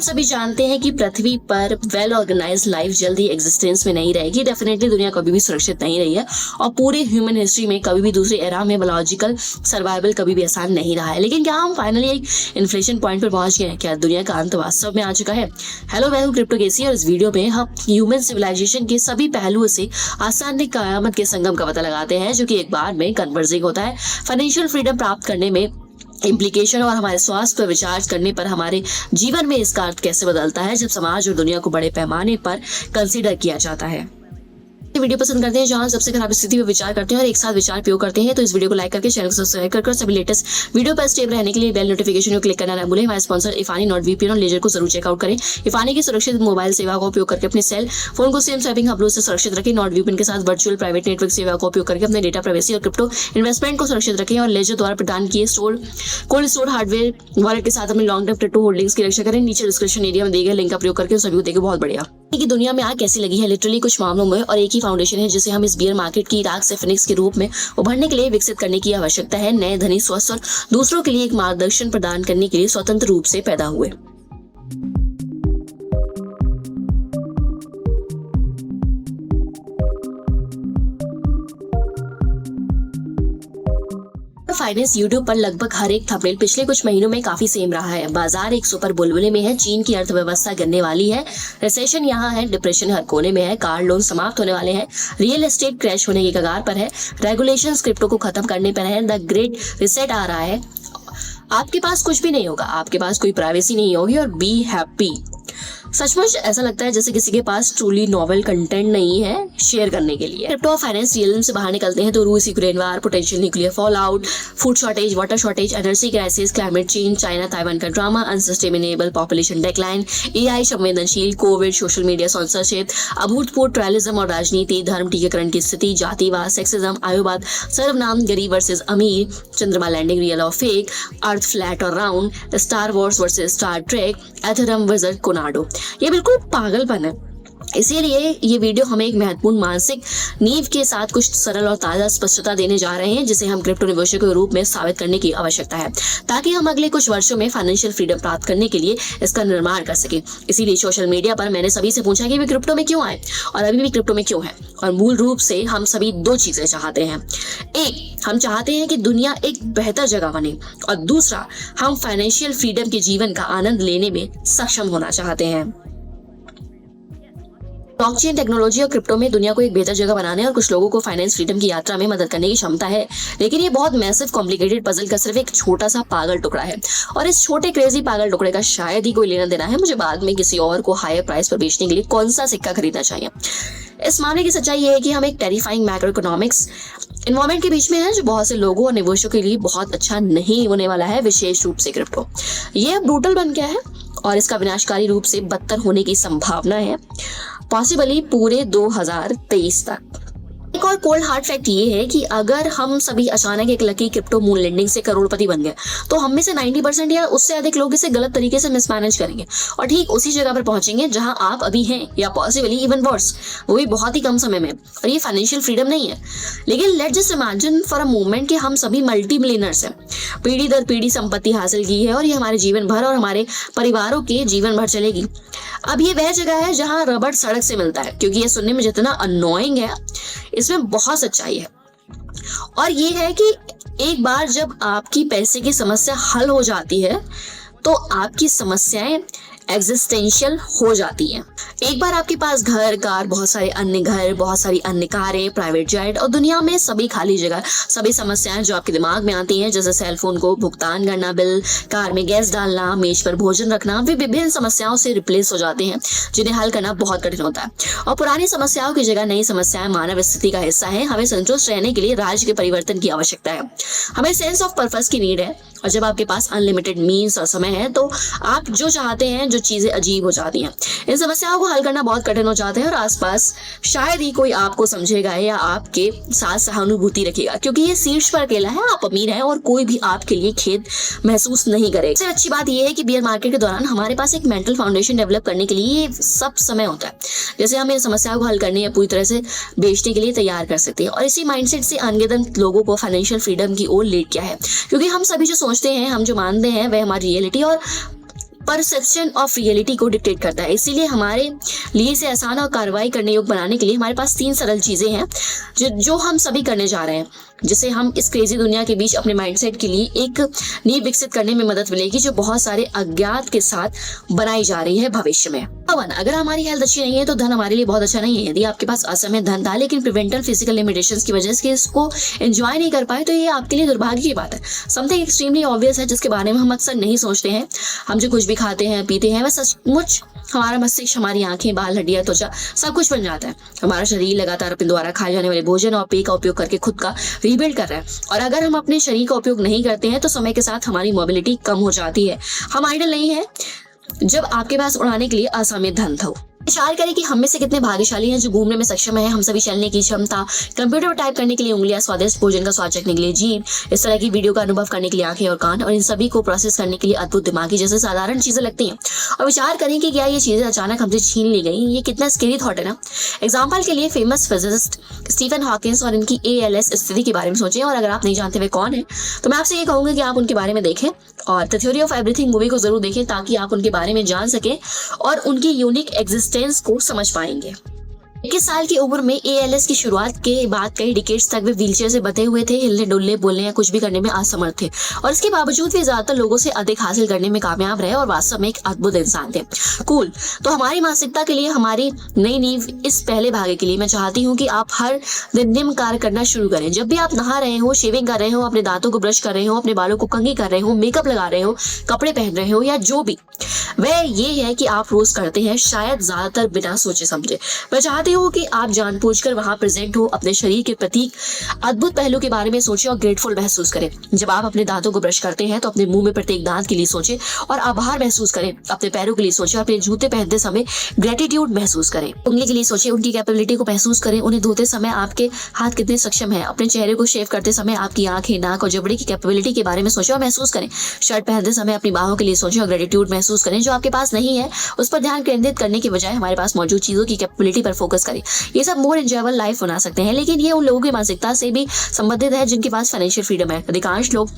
सभी जानते हैं कि पृथ्वी पर वेल ऑर्गेनाइज्ड लाइफ जल्दी एग्जिस्टेंस में नहीं रहेगी। डेफिनेटली दुनिया कभी भी सुरक्षित नहीं रही है और पूरे ह्यूमन हिस्ट्री में कभी भी दूसरी एरा में बायोलॉजिकल सर्वाइवल कभी भी आसान नहीं रहा है। लेकिन क्या हम फाइनली एक इन्फ्लेशन पॉइंट पर पहुंच गए हैं? क्या दुनिया का अंत वास्तव में आ चुका है? हेलो, मैं हूं क्रिप्टो केसी और इस वीडियो में हम ह्यूमन सिविलाइजेशन के सभी पहलुओं से आसान कयामत के संगम का पता लगाते हैं, जो कि एक बार में कन्वर्जिंग होता है। फाइनेंशियल फ्रीडम प्राप्त करने में इम्प्लीकेशन और हमारे स्वास्थ्य पर विचार करने पर हमारे जीवन में इसका अर्थ कैसे बदलता है जब समाज और दुनिया को बड़े पैमाने पर कंसीडर किया जाता है। वीडियो पसंद करते हैं जहां सबसे खराब स्थिति पर विचार करते हैं और एक साथ विचार प्रयोग करते हैं, तो इस वीडियो को लाइक करके चैनल को सब्सक्राइब कर सभी लेटेस्ट वीडियो पर स्टेप रहने के लिए बेल नोटिफिकेशन को क्लिक करना ना भूलें। हमारे स्पॉन्सर इफानी नॉट वीपीएन और लेजर को जरूर चेकआउट करें। इफानी की सुरक्षित मोबाइल सेवा का उपयोग करके अपने सेल फोन को सेम स्वैपिंग हमलों से सुरक्षित रखें। नॉट वीपीएन के साथ वर्चुअल प्राइवेट नेटवर्क सेवा का उपयोग करके अपने डेटा प्राइवेसी और क्रिप्टो इन्वेस्टमेंट को सुरक्षित रखें। और लेजर द्वारा प्रदान किए कोल्ड स्टोर हार्डवेयर वॉलेट के साथ अपने लॉन्ग टर्म क्रिप्टो होल्डिंग्स की रक्षा करें। नीचे डिस्क्रिप्शन एरिया में दिए गए लिंक का प्रयोग करके सभी को देखें। बहुत बढ़िया कि दुनिया में आग कैसी लगी है लिटरली कुछ मामलों में, और एक ही फाउंडेशन है जिसे हम इस बियर मार्केट की राग से फिनिक्स के रूप में उभरने के लिए विकसित करने की आवश्यकता है। नए धनी स्वस्थ और दूसरों के लिए एक मार्गदर्शन प्रदान करने के लिए स्वतंत्र रूप से पैदा हुए। फाइनेंस यूट्यूब पर लगभग हर एक थंबनेल पिछले कुछ महीनों में काफी सेम रहा है। बाजार एक सुपर बुलबुले में है, चीन की अर्थव्यवस्था गिरने वाली है, रिसेशन यहाँ है, डिप्रेशन हर कोने में है, कार लोन समाप्त होने वाले हैं, रियल एस्टेट क्रैश होने की कगार पर है, रेगुलेशंस क्रिप्टो को खत्म करने पर है, द ग्रेट रिसेट आ रहा है। आपके पास कुछ भी नहीं होगा, आपके पास कोई प्राइवेसी नहीं होगी और बी हैप्पी। सचमुच ऐसा लगता है जैसे किसी के पास ट्रूली नॉवेल कंटेंट नहीं है शेयर करने के लिए। क्रिप्टो और फाइनेंस रियलिज्म से बाहर निकलते हैं तो रूस Ukraine war, potential nuclear fall out, food shortage, water shortage, energy crisis, climate change, China Taiwan का drama, unsustainable population decline, AI संवेदनशील, कोविड, सोशल मीडिया सेंसरशिप, अभूतपूर्व ट्रायलिज्म और राजनीति, धर्म टीकाकरण की स्थिति, जातिवाद, सेक्सिज्म, आयुवाद, सर्वनाम, गरीब वर्सेस अमीर, चंद्रमा लैंडिंग रियल और फेक, अर्थ फ्लैट और round, star wars versus star trek, Ethereum versus कोनाडो। ये बिल्कुल पागलपन है। इसीलिए ये वीडियो हमें एक महत्वपूर्ण मानसिक नींव के साथ कुछ सरल और ताजा स्पष्टता देने जा रहे हैं, जिसे हम क्रिप्टो निवेशकों के रूप में साबित करने की आवश्यकता है, ताकि हम अगले कुछ वर्षों में फाइनेंशियल फ्रीडम प्राप्त करने के लिए इसका निर्माण कर सके। इसीलिए सोशल मीडिया पर मैंने सभी से पूछा कि वे क्रिप्टो में क्यों आए और अभी भी क्रिप्टो में क्यों है। और मूल रूप से हम सभी दो चीजें चाहते हैं। एक, हम चाहते हैं कि दुनिया एक बेहतर जगह बने, और दूसरा, हम फाइनेंशियल फ्रीडम के जीवन का आनंद लेने में सक्षम होना चाहते हैं। ब्लॉकचेन टेक्नोलॉजी और क्रिप्टो में दुनिया को एक बेहतर जगह बनाने और कुछ लोगों को फाइनेंस फ्रीडम की यात्रा में मदद करने की क्षमता है, लेकिन ये बहुत मैसिव कॉम्प्लिकेटेड पजल का सिर्फ एक छोटा सा पागल टुकड़ा है, और इस छोटे क्रेजी पागल टुकड़े का शायद ही कोई लेना देना है मुझे बाद में किसी और को हायर प्राइस पर बेचने के लिए कौन सा सिक्का खरीदना चाहिए। इस मामले की सच्चाई ये है कि हम एक टेरिफाइंग मैक्रो इकोनॉमिक्स इन्वायरमेंट के बीच में है, जो बहुत से लोगों और निवेशकों के लिए बहुत अच्छा नहीं होने वाला है, विशेष रूप से क्रिप्टो। ये ब्रूटल बन गया है और इसका विनाशकारी रूप से बदतर होने की संभावना है, पॉसिबली पूरे 2023 तक। एक और कोल्ड हार्ड फैक्ट ये है कि अगर हम सभी अचानक एक लकी क्रिप्टो मून लैंडिंग से करोड़पति बन गए, तो हम में से 90% या उससे अधिक लोग इसे गलत तरीके से मिसमैनेज करेंगे और ठीक उसी जगह पर पहुंचेंगे जहां आप अभी हैं, या पॉसिबली इवन वर्स, वो भी बहुत ही कम समय में। और ये फाइनेंशियल फ्रीडम नहीं है। लेकिन let's just imagine for a moment कि हम सभी मल्टी मिलियनर्स हैं, पीढ़ी दर पीढ़ी संपत्ति हासिल की है और ये हमारे जीवन भर और हमारे परिवारों के जीवन भर चलेगी। अब ये वह जगह है जहां रबड़ सड़क से मिलता है, क्योंकि ये सुनने में जितना अननोइंग है, इसमें बहुत सच्चाई है। और ये है कि एक बार जब आपकी पैसे की समस्या हल हो जाती है, तो आपकी समस्याएं एग्जिस्टेंशियल हो जाती हैं। एक बार आपके पास घर, कार, बहुत सारे अन्य कारें, प्राइवेट जेट और दुनिया में सभी खाली जगह, सभी समस्याएं जो आपके दिमाग में आती हैं, जैसे सेल फोन को भुगतान करना, बिल, कार में गैस डालना, मेज पर भोजन रखना, वे विभिन्न समस्याओं से रिप्लेस हो जाते हैं, जिन्हें हल करना बहुत कठिन होता है। और पुरानी समस्याओं की जगह नई समस्याएं मानव स्थिति का हिस्सा है। हमें संतुष्ट रहने के लिए राज्य के परिवर्तन की आवश्यकता है, हमें सेंस ऑफ पर्पस की नीड है। और जब आपके पास अनलिमिटेड मीन्स और समय है, तो आप जो चाहते हैं, जो चीजें अजीब हो जाती हैं। इन समस्याओं को हल करना बहुत कठिन हो जाता है और आसपास शायद ही कोई आपको समझेगा या आपके साथ सहानुभूति रखेगा, क्योंकि ये शीर्ष पर अकेला है, आप अमीर हैं और कोई भी आपके लिए खेद महसूस नहीं करेगा। सबसे अच्छी बात यह है कि बियर मार्केट के दौरान हमारे पास एक मेंटल फाउंडेशन डेवलप करने के लिए सब समय होता है, जैसे हम इन समस्याओं को हल करने या पूरी तरह से बेचने के लिए तैयार कर सकते हैं। और इसी माइंडसेट से अनगिनत लोगों को फाइनेंशियल फ्रीडम की ओर लेट किया है, क्योंकि हम सभी जो सोचते हैं, हम जो मानते हैं, वह हमारी रियलिटी और परसेप्शन ऑफ रियलिटी को डिक्टेट करता है। इसीलिए हमारे लिए इसे आसान और कार्रवाई करने योग्य बनाने के लिए हमारे पास 3 सरल चीजें हैं जो हम सभी करने जा रहे हैं, जिससे हम इस क्रेजी दुनिया के बीच अपने माइंडसेट के लिए एक नींव विकसित करने में मदद मिलेगी, जो बहुत सारे अज्ञात के साथ बनाई जा रही है भविष्य में। अगर हमारी हेल्थ अच्छी नहीं है तो धन हमारे लिए बहुत अच्छा नहीं है। यदि आपके पास असमय धन था लेकिन प्रिवेंटल फिजिकल लिमिटेशंस की वजह से इसको एंजॉय नहीं कर पाए, तो ये आपके लिए दुर्भाग्य की बात है। समथिंग एक्सट्रीमली ऑब्वियस है जिसके बारे में हम अक्सर नहीं सोचते हैं। हम जो कुछ भी खाते हैं पीते हैं वह सचमुच हमारा मस्तिष्क, हमारी आंखें, बाल, हड्डियां, त्वचा सब कुछ बन जाता है। हमारा शरीर लगातार अपने द्वारा खाए जाने वाले भोजन और पेय का उपयोग करके खुद का रीबिल्ड कर रहा है। और अगर हम अपने शरीर का उपयोग नहीं करते हैं तो समय के साथ हमारी मोबिलिटी कम हो जाती है। हम आइडल नहीं है जब आपके पास उड़ाने के लिए असीमित धन था। विचार करें कि हम में से कितने भाग्यशाली हैं जो घूमने में सक्षम है। हम सभी चलने की क्षमता, कंप्यूटर पर टाइप करने के लिए उंगलियां, स्वादिष्ट भोजन का स्वाद चखने के लिए जीभ, इस तरह की वीडियो का अनुभव करने के लिए आंखें और कान, और इन सभी को प्रोसेस करने के लिए अद्भुत दिमागी जैसे साधारण चीजें लगती हैं। और विचार करें कि क्या ये चीजें अचानक हमसे छीन ली गई। ये कितना स्केरी थॉट है ना। एग्जाम्पल के लिए फेमस फिजिसिस्ट स्टीफन हॉकिंस और इनकी ALS स्थिति के बारे में सोचें। और अगर आप नहीं जानते वे कौन है तो मैं आपसे ये कहूंगा कि आप उनके बारे में देखें और the theory of everything movie को जरूर देखें, ताकि आप उनके बारे में जान सकें और उनकी यूनिक एग्जिस्टेंस को समझ पाएंगे। 21 साल की उम्र में ALS की शुरुआत के बाद कई डिकेड्स तक वे व्हीलचेयर से बंधे हुए थे, हिलने डुलने, बोलने या कुछ भी करने में असमर्थ थे। और इसके बावजूद वे ज्यादातर लोगों से अधिक हासिल करने में कामयाब रहे और वास्तव में एक अद्भुत इंसान थे। कूल। तो हमारी मानसिकता के लिए हमारी नई नींव इस पहले भागे के लिए मैं चाहती हूँ कि आप हर दिन निम्न कार्य करना शुरू करें। जब भी आप नहा रहे हो, शेविंग कर रहे हो, अपने दांतों को ब्रश कर रहे हो, अपने बालों को कंघी कर रहे हो, मेकअप लगा रहे हो, कपड़े पहन रहे हो या जो भी, वह ये है कि आप रोज करते हैं, शायद ज्यादातर बिना सोचे समझे। मैं चाहती हूँ कि आप जानबूझकर वहां प्रेजेंट हो, अपने शरीर के प्रतीक अद्भुत पहलू के बारे में सोचें और ग्रेटफुल महसूस करें। जब आप अपने दांतों को ब्रश करते हैं तो अपने मुंह में प्रत्येक दांत के लिए सोचें और आभार महसूस करें। अपने पैरों के लिए सोचें, अपने जूते पहनते समय ग्रेटिट्यूड महसूस करें। उंगली के लिए सोचें, उनकी कैपेबिलिटी को महसूस करें। उन्हें धोते समय आपके हाथ कितने सक्षम है। अपने चेहरे को शेव करते समय आपकी आंखें, नाक और जबड़े की कैपेबिलिटी के बारे में सोचें और महसूस करें। शर्ट पहनते समय अपनी बाहों के लिए सोचें और ग्रेटिट्यूड महसूस करें। जो आपके पास नहीं है उस पर ध्यान केंद्रित करने के बजाय हमारे पास मौजूद चीजों की कैपेबिलिटी पर फोकस करें। ये सब मोर एंजॉयबल लाइफ बना सकते हैं, लेकिन ये उन लोगों की मानसिकता से भी संबंधित है जिनके पास फाइनेंशियल फ्रीडम है। अधिकांश लोग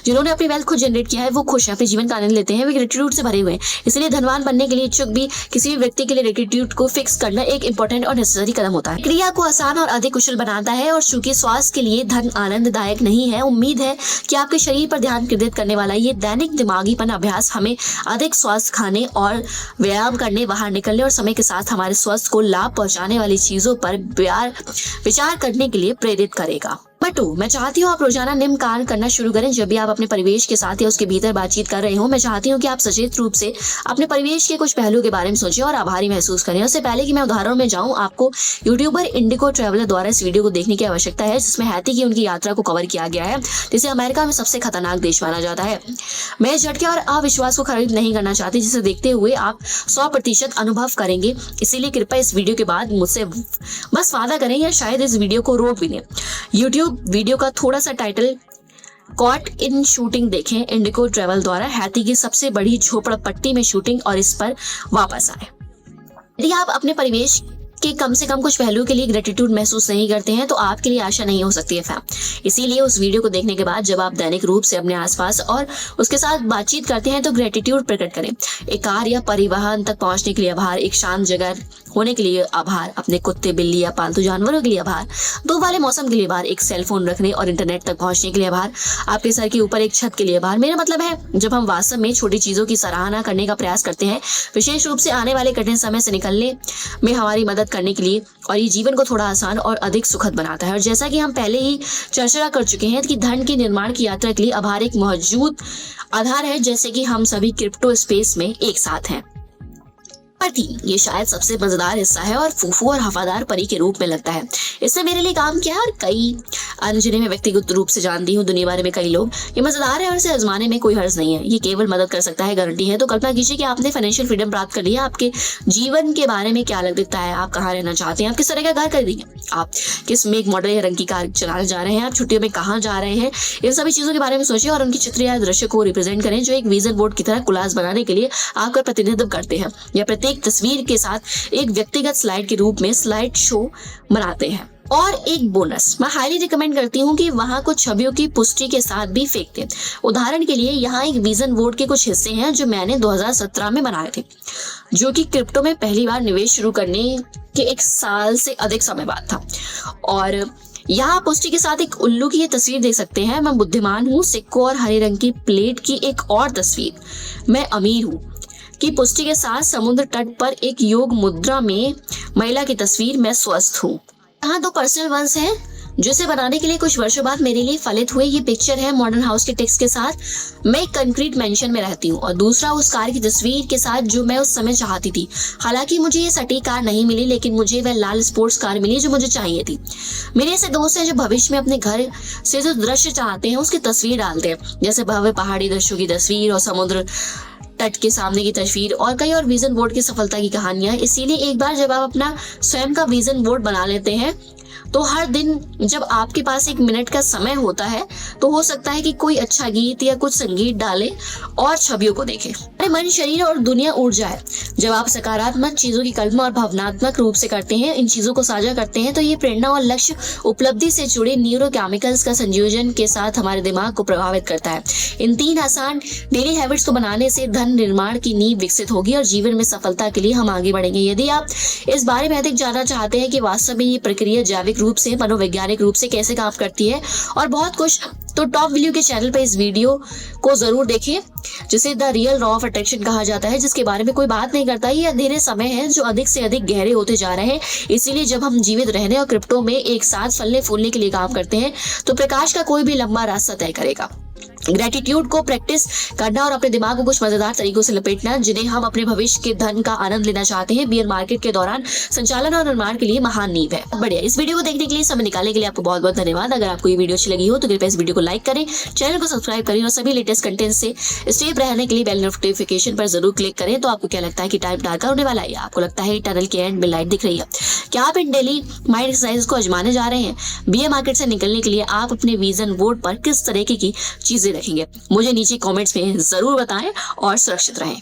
जिन्होंने अपनी वेल्थ खुद जनरेट किया है वो खुश है, अपने जीवन का आनंद लेते हैं, वे ग्रेटिट्यूड से भरे हुए हैं। इसलिए धनवान बनने के लिए इच्छुक भी किसी भी व्यक्ति के लिए ग्रेटिट्यूड को फिक्स करना एक इंपॉर्टेंट और नेसेसरी कदम होता है। क्रिया को आसान और अधिक कुशल बनाता है। और चूंकि स्वास्थ्य के लिए धन आनंददायक नहीं है, उम्मीद है कि आपके शरीर पर ध्यान केंद्रित करने वाला ये दैनिक दिमागीपन अभ्यास हमें अधिक स्वास्थ्य खाने और व्यायाम करने, बाहर निकलने और समय के साथ हमारे स्वास्थ्य को लाभ पहुंचाने वाली चीजों पर विचार करने के लिए प्रेरित करेगा। नंबर 2, मैं चाहती हूँ आप रोजाना निम्न कार्य करना शुरू करें। जब भी आप अपने परिवेश के साथ या उसके भीतर बातचीत कर रहे हो, मैं चाहती हूँ कि आप सचेत रूप से अपने परिवेश के कुछ पहलुओं के बारे में सोचें और आभारी महसूस करें। उससे पहले कि मैं उदाहरण में जाऊँ, आपको यूट्यूबर इंडिगो ट्रैवलर द्वारा इस वीडियो को देखने की आवश्यकता है, जिसमें हैती की उनकी यात्रा को कवर किया गया है, जिसे अमेरिका में सबसे खतरनाक देश माना जाता है। मैं इस झटके और अविश्वास को खरीद नहीं करना चाहती, जिसे देखते हुए आप 100% अनुभव करेंगे। इसीलिए कृपया इस वीडियो के बाद मुझसे बस वादा करें या शायद इस वीडियो को रोक भी दें। यूट्यूब वीडियो का थोड़ा सा टाइटल कॉट इन शूटिंग देखें, इंडिगो ट्रैवल द्वारा हैती की सबसे बड़ी झोपड़पट्टी में शूटिंग, और इस पर वापस आए। यदि आप अपने परिवेश के कम से कम कुछ पहलुओं के लिए ग्रेटिट्यूड महसूस नहीं करते हैं तो आपके लिए आशा नहीं हो सकती है फैम। इसीलिए उस वीडियो को देखने के बाद जब आप दैनिक रूप से अपने आसपास और उसके साथ बातचीत करते हैं तो ग्रेटिट्यूड प्रकट करें। एक कार या परिवहन तक पहुंचने के लिए आभार, एक शांत जगह होने के लिए आभार, अपने कुत्ते, बिल्ली या पालतू जानवरों के लिए आभार, धूप वाले मौसम के लिए आभार, एक सेल फोन रखने और इंटरनेट तक पहुंचने के लिए आभार, आपके सर के ऊपर एक छत के लिए आभार। मेरा मतलब है जब हम वास्तव में छोटी चीजों की सराहना करने का प्रयास करते हैं, विशेष रूप से आने वाले कठिन समय से निकलने में हमारी मदद करने के लिए, और ये जीवन को थोड़ा आसान और अधिक सुखद बनाता है। और जैसा कि हम पहले ही चर्चा कर चुके हैं कि धन के निर्माण की यात्रा के लिए आभार एक मौजूद आधार है, जैसे कि हम सभी क्रिप्टो स्पेस में एक साथ हैं। नंबर 3, ये शायद सबसे मजेदार हिस्सा है और फूफू और वफादार परी के रूप में लगता है। इसने मेरे लिए काम किया और कई अन्य जिन्हें मैं व्यक्तिगत रूप से जानती हूँ दुनिया भर में कई लोग। ये मजेदार है और इसे आजमाने में कोई हर्ज नहीं है। ये केवल मदद कर सकता है, गारंटी है। तो कल्पना कीजिए कि आपने फाइनेंशियल फ्रीडम प्राप्त कर लिया। आपके जीवन के बारे में क्या अलग दिखता है, आप कहाँ रहना चाहते हैं, आप किस तरह का घर खरीदेंगे, आप किस मेक मॉडल या रंग की कार चलाने जा रहे हैं, आप छुट्टियों में कहाँ जा रहे हैं, इन सभी चीजों के बारे में सोचें और उनकी चित्र या दृश्य को रिप्रेजेंट करें जो एक विजन बोर्ड की तरह कोलाज बनाने के लिए आपका प्रतिनिधित्व करते हैं, या प्रत्येक तस्वीर के साथ एक व्यक्तिगत स्लाइड के रूप में स्लाइड शो बनाते हैं। और एक बोनस, मैं हाईली रिकमेंड करती हूँ कि वहाँ कुछ छवियों की पुष्टि के साथ भी फेंक दें। उदाहरण के लिए यहाँ एक विजन बोर्ड के कुछ हिस्से हैं जो मैंने 2017 में बनाए थे, जो कि क्रिप्टो में पहली बार निवेश शुरू करने के 1 साल से अधिक समय बाद था। और यहाँ पुष्टि के साथ एक उल्लू की ये तस्वीर देख सकते हैं, मैं बुद्धिमान हूँ, सिक्कों और हरे रंग की प्लेट की एक और तस्वीर, मैं अमीर हूँ, की पुष्टि के साथ समुद्र तट पर एक योग मुद्रा में महिला की तस्वीर, मैं स्वस्थ हूँ। यहाँ 2 पर्सनल वंस हैं जिसे बनाने के लिए कुछ वर्षों बाद मेरे लिए फलित हुए। ये पिक्चर है मॉडर्न हाउस के टेक्स्ट के साथ, मैं एक कंक्रीट मेंशन में रहती हूँ, और दूसरा उस कार की तस्वीर के साथ जो मैं उस समय चाहती थी। हालांकि मुझे ये सटीक कार नहीं मिली, लेकिन मुझे वह लाल स्पोर्ट्स कार मिली जो मुझे चाहिए थी। मेरे ऐसे दोस्त हैं जो भविष्य में अपने घर से जो दृश्य चाहते हैं उसकी तस्वीर डालते हैं, जैसे भव्य पहाड़ी दृश्यों की तस्वीर और समुद्र तट के सामने की तस्वीर और कई और विजन बोर्ड की सफलता की कहानियां। इसीलिए एक बार जब आप अपना स्वयं का विजन बोर्ड बना लेते हैं तो हर दिन जब आपके पास 1 मिनट का समय होता है तो हो सकता है कि कोई अच्छा गीत या कुछ संगीत डाले और छवियों को देखें। हमारे मन, शरीर और दुनिया उड़ जाए। जब आप सकारात्मक चीजों की कल्पना और भावनात्मक रूप से करते हैं, इन चीजों को साझा करते हैं, तो ये प्रेरणा और लक्ष्य उपलब्धि से जुड़े न्यूरोकेमिकल्स का संयोजन के साथ हमारे दिमाग को प्रभावित करता है। इन 3 आसान डेली हैबिट्स को बनाने से धन निर्माण की नींव विकसित होगी और जीवन में सफलता के लिए हम आगे बढ़ेंगे। यदि आप इस बारे में अधिक जानना चाहते हैं कि वास्तव में ये प्रक्रिया जैविक रूप से, मनोवैज्ञानिक रूप से कैसे काम करती है और बहुत कुछ, तो टॉप वैल्यू के चैनल पे इस वीडियो को जरूर देखें, जिसे the real law of attraction कहा जाता है, जिसके बारे में कोई बात नहीं करता। ये अंधेरे समय है जो अधिक से अधिक गहरे होते जा रहे हैं। इसीलिए जब हम जीवित रहने और क्रिप्टो में एक साथ फलने फूलने के लिए काम करते हैं तो प्रकाश का कोई भी लंबा रास्ता तय करेगा। ग्रेटिट्यूड को प्रैक्टिस करना और अपने दिमाग को कुछ मजेदार तरीकों से लपेटना जिन्हें हम अपने भविष्य के धन का आनंद लेना चाहते हैं, बियर मार्केट के दौरान संचालन और निर्माण के लिए महान नींव है। बढ़िया, इस वीडियो को देखने के लिए, समय निकालने के लिए आपको बहुत बहुत धन्यवाद। अगर आपको ये वीडियो अच्छी लगी हो तो कृपया इस वीडियो को लाइक करें, चैनल को सब्सक्राइब करें और सभी लेटेस्ट कंटेंट से स्टेप रहने के लिए बेल नोटिफिकेशन पर जरूर क्लिक करें। तो आपको क्या लगता है कि टाइम डार्क होने वाला है? आपको लगता है टनल के एंड में लाइट दिख रही है? क्या आप इन डेली माइंड एक्सरसाइज को आजमाने जा रहे हैं? बीयर मार्केट से निकलने के लिए आप अपने विजन बोर्ड पर किस तरीके की चीजें रखेंगे? मुझे नीचे कमेंट्स में जरूर बताएं और सुरक्षित रहें।